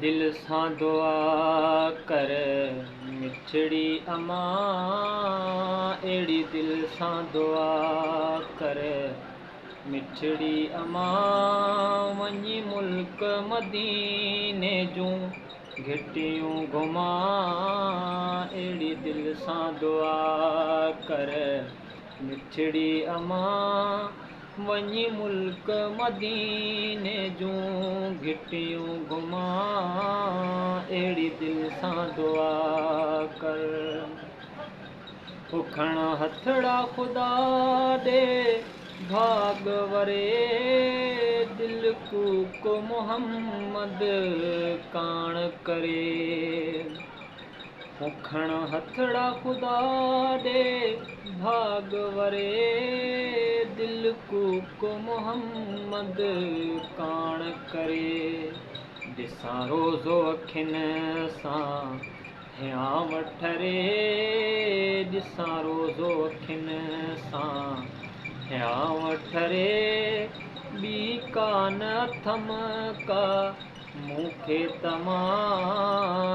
दिल सां दुआ कर मिठड़ी अमा, अहिड़ी दिल सां दुआ कर मिठड़ी अमा। वञी मुल्क मदीने जूं घिटियूं घुमा, अहिड़ी दिल सां दुआ कर मिठड़ी अमा। वञी मुल्क मदीने जूं घिटियूं घुमा, अहिड़ी दिल सां दुआ कर। उखण हथड़ा ख़ुदा ॾे भाग वरे, दिल कूक मोहम्मद कान करे। उखण हथड़ा ख़ुदा ॾे भाग वरे, दिल कूक मोहम्मद कान करे। ॾिसां रोज़ो अखियुनि सां हियां वठ रे, ॾिसां रोज़ो अखियुनि सां हियां वठ रे। ॿी कान अथम का मूंखे तमा,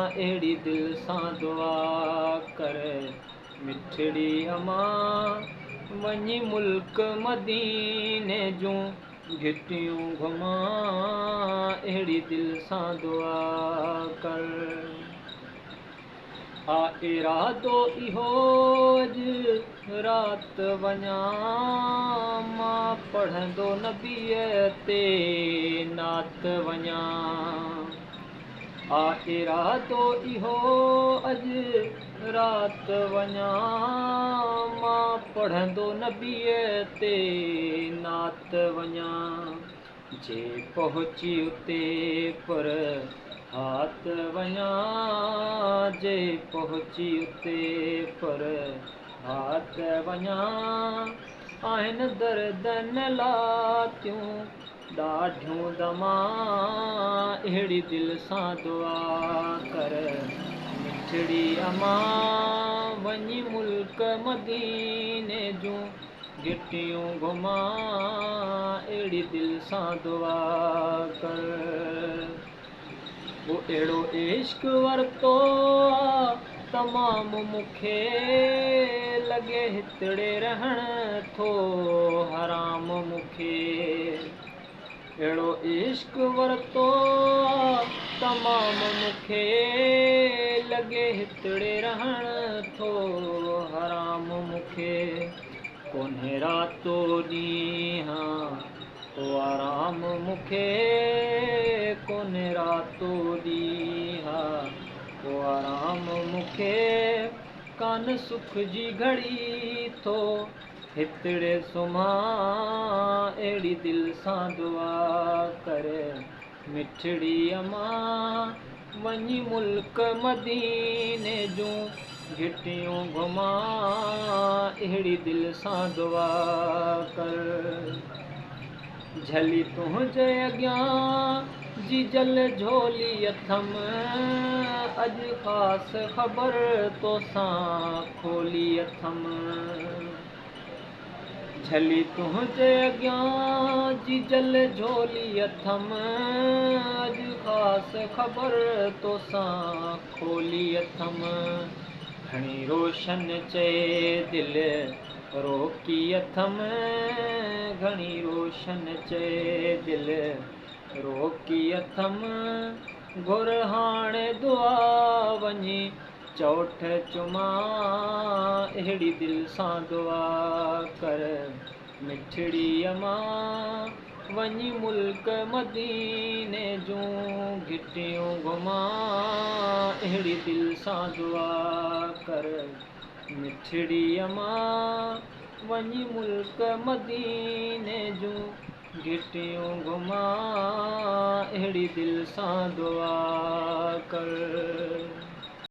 अहिड़ी दिल सां दुआ कर मिठड़ी अमा। वञी मुल्क मदीने जूं घिटियूं घुमा, अहिड़ी दिल सां दुआ कर। आ इरादो इहो अॼु राति वञा, मां पढ़ंदो नबीअ ते नात वञा। आ इरादो इहो अॼु राति वञा, मां पढ़ंदो नबीअ ते नात वञा। जे पहुची उते पर हाथ वञा, जे पहुची उते पर हाथ वञा। आहिनि दर्दन लातियूं ॾाढियूं दमा, अहिड़ी दिल सां दुआ कर मिठड़ी अमा। वञी मुल्क मदीने जूं घिटियूं घुमा, अहिड़ी दिल सां दुआ कर। वो अहिड़ो इश्क वरितो आ तमामु मूंखे, लॻे हितड़े रहण थो हराम मूंखे। अहिड़ो इश्क वरितो आ तमामु मूंखे, लॻे हितड़े रहण थो हराम मूंखे। कोन्हे रातो ॾींहं को आराम मूंखे, कोन्हे रातो ॾींहं को आराम मूंखे। कान सुख जी घड़ी थो हितड़े सुम्हां, अहिड़ी दिल सां दुआ कर मिठड़ी अमा। वञी मुल्क मदीने जूं घिटियूं घुमा, अहिड़ी दिल सां दुआ कर। झली तुंहिंजे अॻियां जी जल झोली अथम, अॼु ख़ासि ख़बर तोसां खोली अथम। झली तुंहिंजे अॻियां जी जल झोली अथम, अॼु ख़ासि ख़बर तोसां खोली अथम। घणी रोशन चए दिलि रोकी अथम, घणी रोशन चए दिलि रोकी अथम। घुर हाणे दुआ वञी चोठ चुमा, अहिड़ी दिल सां दुआ कर मिठड़ी अमा। वञी मुल्क मदीने जूं घिटियूं घुमा, अहिड़ी दिल सां दुआ कर मिठड़ी अमा। वञी मुल्क मदीने जूं घिटियूं घुमा, अहिड़ी दिल सां दुआ कर।